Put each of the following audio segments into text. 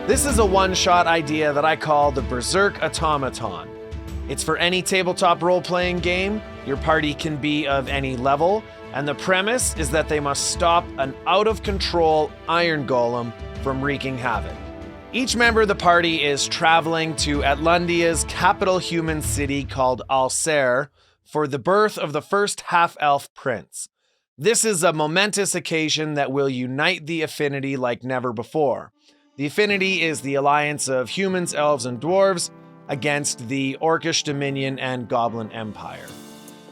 This is a one-shot idea that I call the Berserk Automaton. It's for any tabletop role-playing game. Your party can be of any level, and the premise is that they must stop an out-of-control iron golem from wreaking havoc. Each member of the party is traveling to Atlundia's capital human city called Alcer for the birth of the first half-elf prince. This is a momentous occasion that will unite the Affinity like never before. The Affinity is the alliance of humans, elves, and dwarves against the Orcish Dominion and Goblin Empire.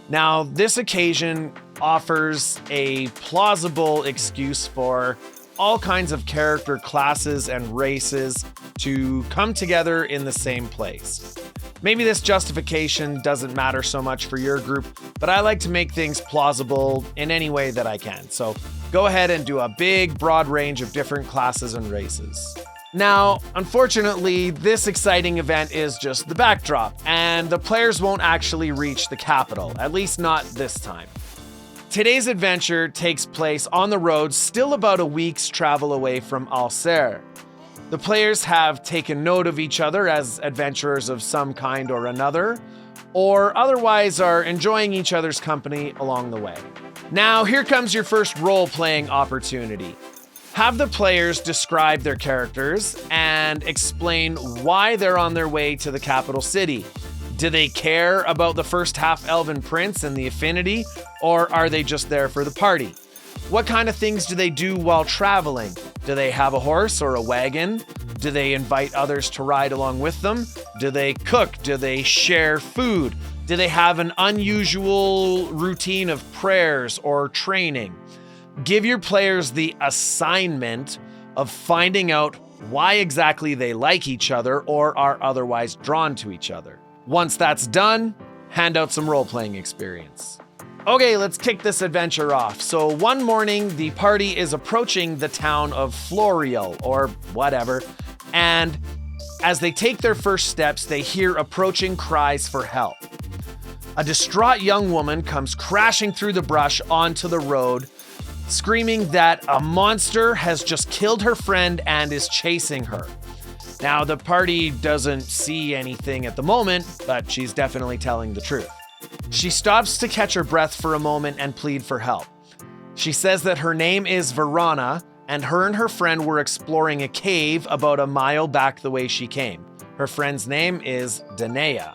Now, this occasion offers a plausible excuse for all kinds of character classes and races to come together in the same place. Maybe this justification doesn't matter so much for your group, but I like to make things plausible in any way that I can. So go ahead and do a big, broad range of different classes and races. Now, unfortunately, this exciting event is just the backdrop, and the players won't actually reach the capital, at least not this time. Today's adventure takes place on the road, still about a week's travel away from Alcer. The players have taken note of each other as adventurers of some kind or another, or otherwise are enjoying each other's company along the way. Now, here comes your first role-playing opportunity. Have the players describe their characters and explain why they're on their way to the capital city. Do they care about the first half-elven prince and the Affinity, or are they just there for the party? What kind of things do they do while traveling? Do they have a horse or a wagon? Do they invite others to ride along with them? Do they cook? Do they share food? Do they have an unusual routine of prayers or training? Give your players the assignment of finding out why exactly they like each other or are otherwise drawn to each other. Once that's done, hand out some role-playing experience. Okay, let's kick this adventure off. So one morning, the party is approaching the town of Florial, or whatever, and as they take their first steps, they hear approaching cries for help. A distraught young woman comes crashing through the brush onto the road, screaming that a monster has just killed her friend and is chasing her. Now, the party doesn't see anything at the moment, but she's definitely telling the truth. She stops to catch her breath for a moment and plead for help. She says that her name is Verona, and her friend were exploring a cave about a mile back the way she came. Her friend's name is Danaea.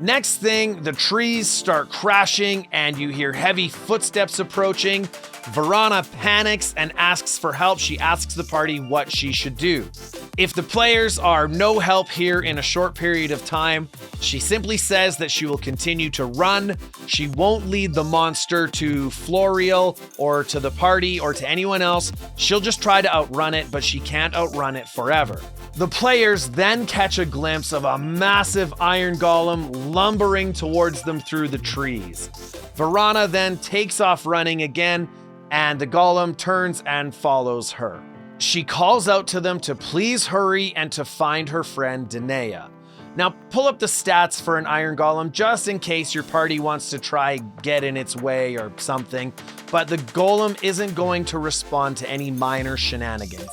Next thing, the trees start crashing and you hear heavy footsteps approaching. Verona panics and asks for help. She asks the party what she should do. If the players are no help here in a short period of time, she simply says that she will continue to run. She won't lead the monster to Florial or to the party or to anyone else. She'll just try to outrun it, but she can't outrun it forever. The players then catch a glimpse of a massive iron golem lumbering towards them through the trees. Verona then takes off running again, and the golem turns and follows her. She calls out to them to please hurry and to find her friend Danaea. Now pull up the stats for an iron golem just in case your party wants to try get in its way or something, but the golem isn't going to respond to any minor shenanigans.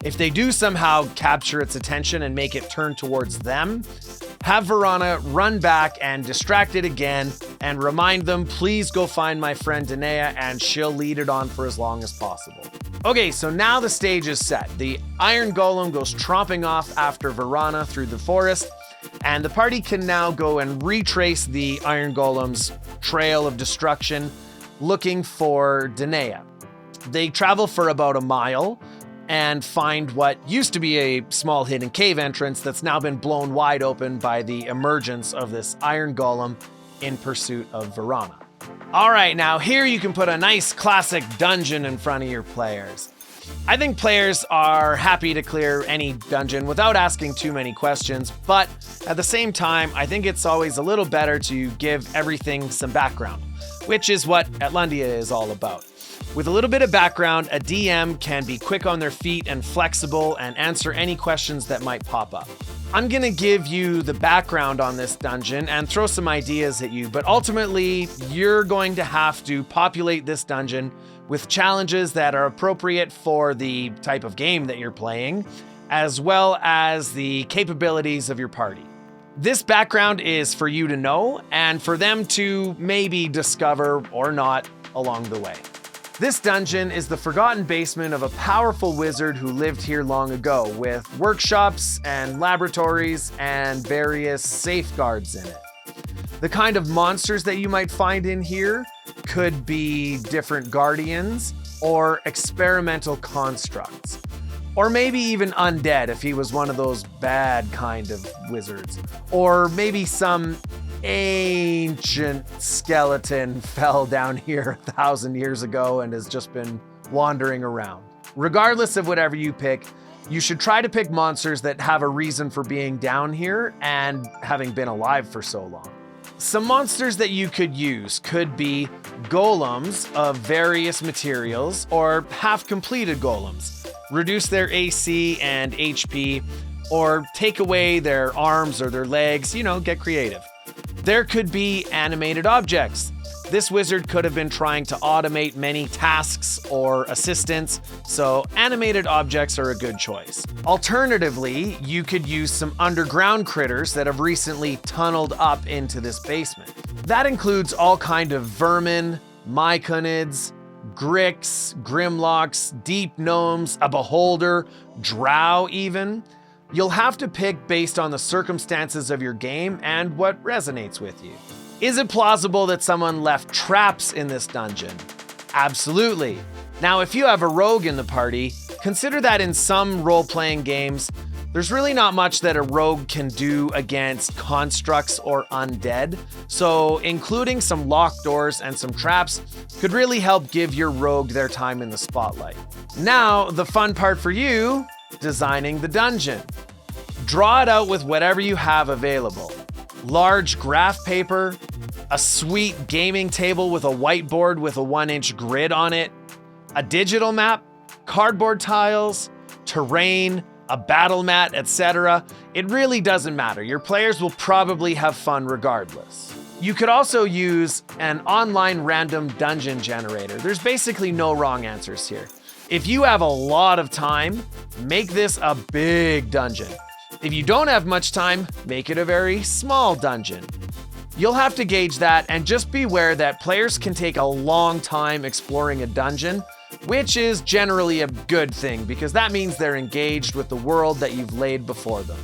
If they do somehow capture its attention and make it turn towards them, have Verona run back and distract it again and remind them, please go find my friend Danaea, and she'll lead it on for as long as possible. Okay, so now the stage is set. The iron golem goes tromping off after Verona through the forest, and the party can now go and retrace the iron golem's trail of destruction, looking for Danaea. They travel for about a mile and find what used to be a small hidden cave entrance that's now been blown wide open by the emergence of this iron golem in pursuit of Verona. All right, now here you can put a nice classic dungeon in front of your players. I think players are happy to clear any dungeon without asking too many questions, but at the same time, I think it's always a little better to give everything some background, which is what Atlundia is all about. With a little bit of background, a DM can be quick on their feet and flexible and answer any questions that might pop up. I'm gonna give you the background on this dungeon and throw some ideas at you, but ultimately, you're going to have to populate this dungeon with challenges that are appropriate for the type of game that you're playing, as well as the capabilities of your party. This background is for you to know and for them to maybe discover or not along the way. This dungeon is the forgotten basement of a powerful wizard who lived here long ago, with workshops and laboratories and various safeguards in it. The kind of monsters that you might find in here could be different guardians or experimental constructs. Or maybe even undead if he was one of those bad kind of wizards. Or maybe some ancient skeleton fell down here 1,000 years ago and has just been wandering around. Regardless of whatever you pick, you should try to pick monsters that have a reason for being down here and having been alive for so long. Some monsters that you could use could be golems of various materials or half-completed golems. Reduce their AC and HP, or take away their arms or their legs, get creative. There could be animated objects. This wizard could have been trying to automate many tasks or assistants, so animated objects are a good choice. Alternatively, you could use some underground critters that have recently tunneled up into this basement. That includes all kind of vermin, myconids, gricks, grimlocks, deep gnomes, a beholder, drow even. You'll have to pick based on the circumstances of your game and what resonates with you. Is it plausible that someone left traps in this dungeon? Absolutely. Now, if you have a rogue in the party, consider that in some role-playing games, there's really not much that a rogue can do against constructs or undead, so including some locked doors and some traps could really help give your rogue their time in the spotlight. Now, the fun part for you, designing the dungeon. Draw it out with whatever you have available. Large graph paper, a sweet gaming table with a whiteboard with a 1-inch grid on it, a digital map, cardboard tiles, terrain, a battle mat, etc. It really doesn't matter. Your players will probably have fun regardless. You could also use an online random dungeon generator. There's basically no wrong answers here. If you have a lot of time, make this a big dungeon. If you don't have much time, make it a very small dungeon. You'll have to gauge that, and just beware that players can take a long time exploring a dungeon, which is generally a good thing because that means they're engaged with the world that you've laid before them.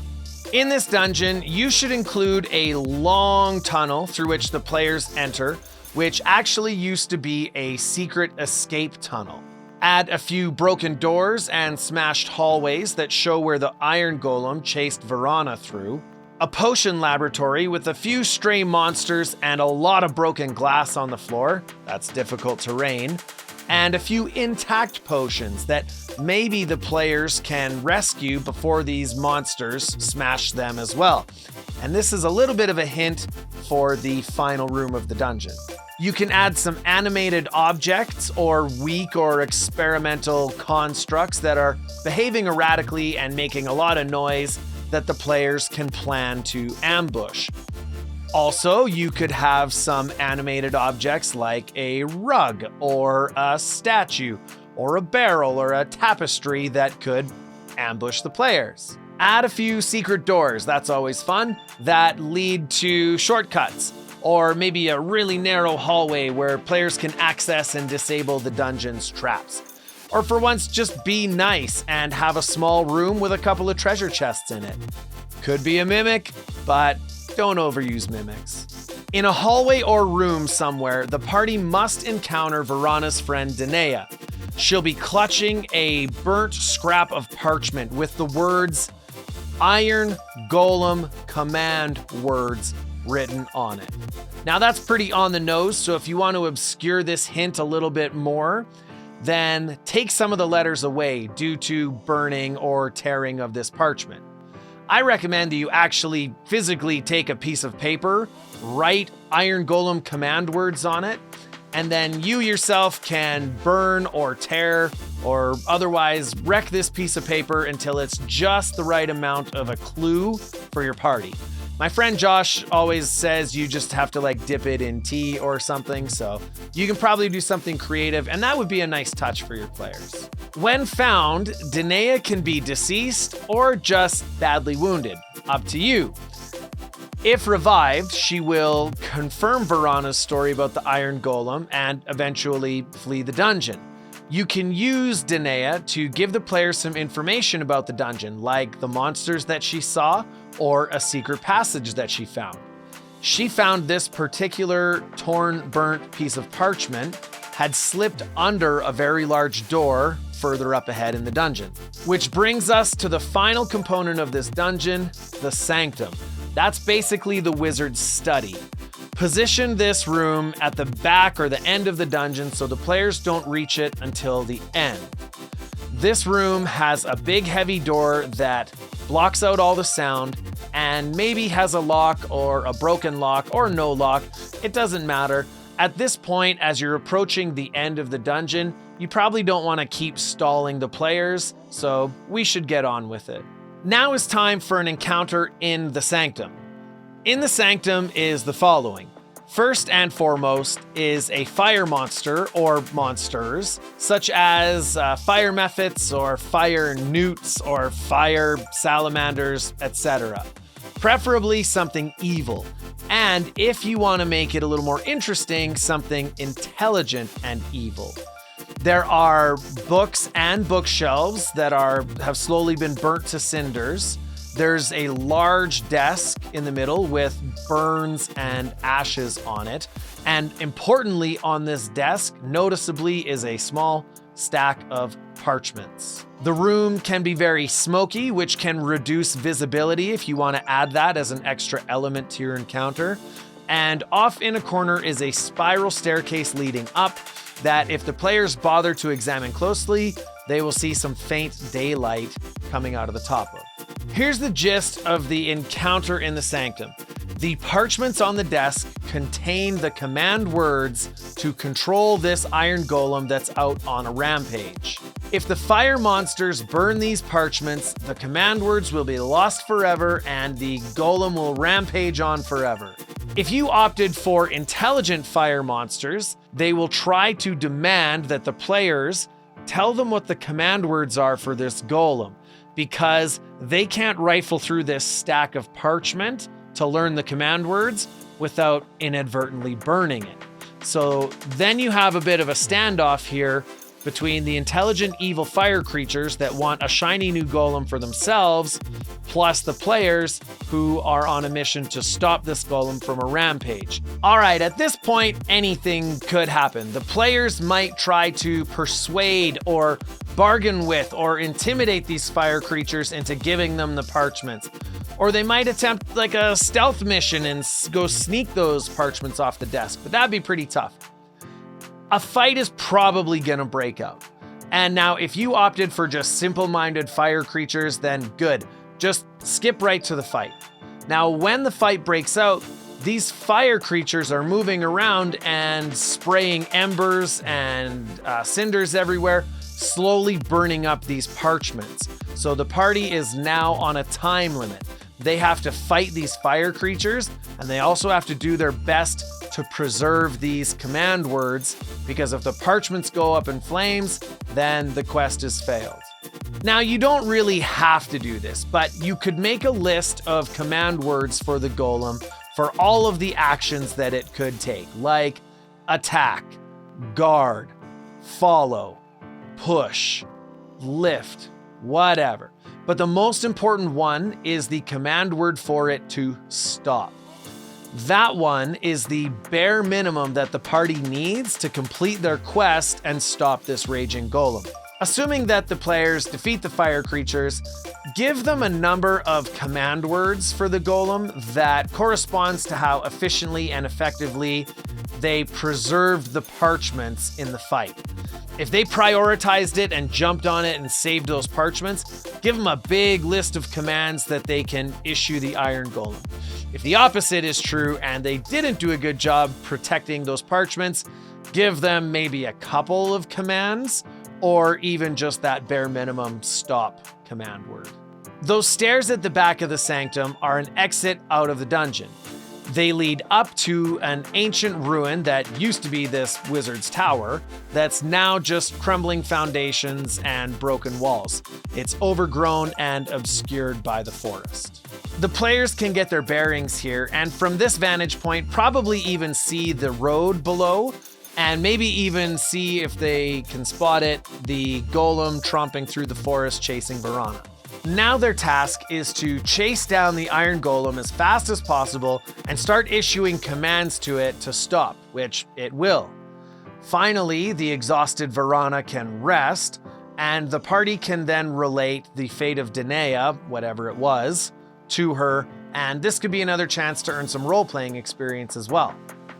In this dungeon, you should include a long tunnel through which the players enter, which actually used to be a secret escape tunnel. Add a few broken doors and smashed hallways that show where the iron golem chased Verana through. A potion laboratory with a few stray monsters and a lot of broken glass on the floor. That's difficult terrain. And a few intact potions that maybe the players can rescue before these monsters smash them as well. And this is a little bit of a hint for the final room of the dungeon. You can add some animated objects or weak or experimental constructs that are behaving erratically and making a lot of noise that the players can plan to ambush. Also, you could have some animated objects like a rug or a statue or a barrel or a tapestry that could ambush the players. Add a few secret doors, that's always fun, that lead to shortcuts, or maybe a really narrow hallway where players can access and disable the dungeon's traps. Or for once, just be nice and have a small room with a couple of treasure chests in it. Could be a mimic, but don't overuse mimics. In a hallway or room somewhere, the party must encounter Verana's friend Danaea. She'll be clutching a burnt scrap of parchment with the words Iron Golem command words written on it. Now that's pretty on the nose, so if you want to obscure this hint a little bit more, then take some of the letters away due to burning or tearing of this parchment. I recommend that you actually physically take a piece of paper, write Iron Golem command words on it, and then you yourself can burn or tear or otherwise wreck this piece of paper until it's just the right amount of a clue for your party. My friend Josh always says you just have to dip it in tea or something, so you can probably do something creative, and that would be a nice touch for your players. When found, Danae can be deceased or just badly wounded. Up to you. If revived, she will confirm Verana's story about the Iron Golem and eventually flee the dungeon. You can use Danae to give the player some information about the dungeon, like the monsters that she saw or a secret passage that she found. She found this particular torn, burnt piece of parchment had slipped under a very large door further up ahead in the dungeon. Which brings us to the final component of this dungeon, the Sanctum. That's basically the wizard's study. Position this room at the back or the end of the dungeon so the players don't reach it until the end. This room has a big heavy door that blocks out all the sound and maybe has a lock or a broken lock or no lock. It doesn't matter. At this point, as you're approaching the end of the dungeon, you probably don't want to keep stalling the players, so we should get on with it. Now is time for an encounter in the Sanctum. In the Sanctum is the following. First and foremost is a fire monster or monsters, such as fire mephits or fire newts or fire salamanders, etc. Preferably something evil. And if you want to make it a little more interesting, something intelligent and evil. There are books and bookshelves that have slowly been burnt to cinders. There's a large desk in the middle with burns and ashes on it. And importantly, on this desk, noticeably, is a small stack of parchments. The room can be very smoky, which can reduce visibility if you want to add that as an extra element to your encounter. And off in a corner is a spiral staircase leading up that if the players bother to examine closely, they will see some faint daylight coming out of the top of. Here's the gist of the encounter in the Sanctum. The parchments on the desk contain the command words to control this iron golem that's out on a rampage. If the fire monsters burn these parchments, the command words will be lost forever and the golem will rampage on forever. If you opted for intelligent fire monsters, they will try to demand that the players tell them what the command words are for this golem, because they can't rifle through this stack of parchment to learn the command words without inadvertently burning it. So then you have a bit of a standoff here between the intelligent evil fire creatures that want a shiny new golem for themselves, plus the players who are on a mission to stop this golem from a rampage. All right, at this point, anything could happen. The players might try to persuade or bargain with or intimidate these fire creatures into giving them the parchments. Or they might attempt like a stealth mission and go sneak those parchments off the desk, but that'd be pretty tough. A fight is probably gonna break out. And now if you opted for just simple-minded fire creatures, then good. Just skip right to the fight. Now when the fight breaks out, these fire creatures are moving around and spraying embers and cinders everywhere, slowly burning up these parchments. So the party is now on a time limit. They have to fight these fire creatures, and they also have to do their best to preserve these command words, because if the parchments go up in flames, then the quest is failed. Now, you don't really have to do this, but you could make a list of command words for the golem for all of the actions that it could take, like attack, guard, follow, push, lift, whatever. But the most important one is the command word for it to stop. That one is the bare minimum that the party needs to complete their quest and stop this raging golem. Assuming that the players defeat the fire creatures, give them a number of command words for the golem that corresponds to how efficiently and effectively they preserved the parchments in the fight. If they prioritized it and jumped on it and saved those parchments, give them a big list of commands that they can issue the iron golem. If the opposite is true and they didn't do a good job protecting those parchments, give them maybe a couple of commands or even just that bare minimum stop command word. Those stairs at the back of the Sanctum are an exit out of the dungeon. They lead up to an ancient ruin that used to be this wizard's tower that's now just crumbling foundations and broken walls. It's overgrown and obscured by the forest. The players can get their bearings here, and from this vantage point probably even see the road below, and maybe even see if they can spot it, the golem tromping through the forest chasing Varana. Now their task is to chase down the iron golem as fast as possible and start issuing commands to it to stop, which it will. Finally, the exhausted Varana can rest, and the party can then relate the fate of Danaea, whatever it was, to her, and this could be another chance to earn some role-playing experience as well.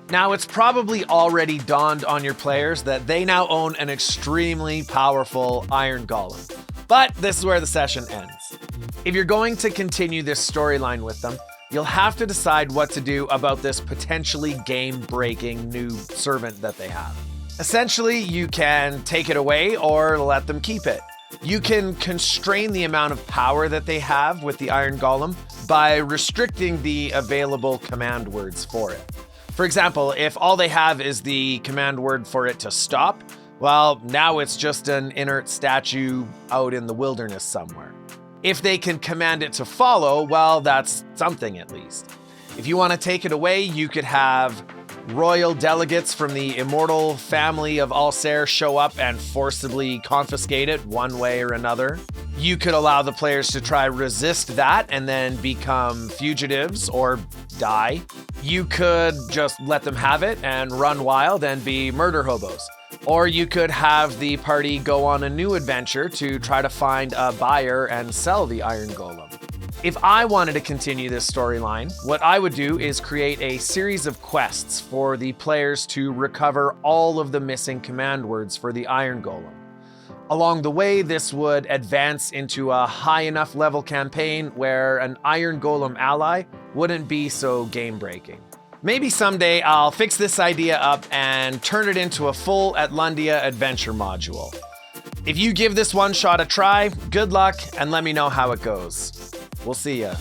Now, it's probably already dawned on your players that they now own an extremely powerful iron golem. But this is where the session ends. If you're going to continue this storyline with them, you'll have to decide what to do about this potentially game-breaking new servant that they have. Essentially, you can take it away or let them keep it. You can constrain the amount of power that they have with the iron golem by restricting the available command words for it. For example, if all they have is the command word for it to stop, well, now it's just an inert statue out in the wilderness somewhere. If they can command it to follow, well, that's something at least. If you want to take it away, you could have royal delegates from the immortal family of Alsair show up and forcibly confiscate it one way or another. You could allow the players to try resist that and then become fugitives or die. You could just let them have it and run wild and be murder hobos. Or you could have the party go on a new adventure to try to find a buyer and sell the iron golem. If I wanted to continue this storyline, what I would do is create a series of quests for the players to recover all of the missing command words for the iron golem. Along the way, this would advance into a high enough level campaign where an iron golem ally wouldn't be so game-breaking. Maybe someday I'll fix this idea up and turn it into a full Atlundia adventure module. If you give this one shot a try, good luck and let me know how it goes. We'll see ya.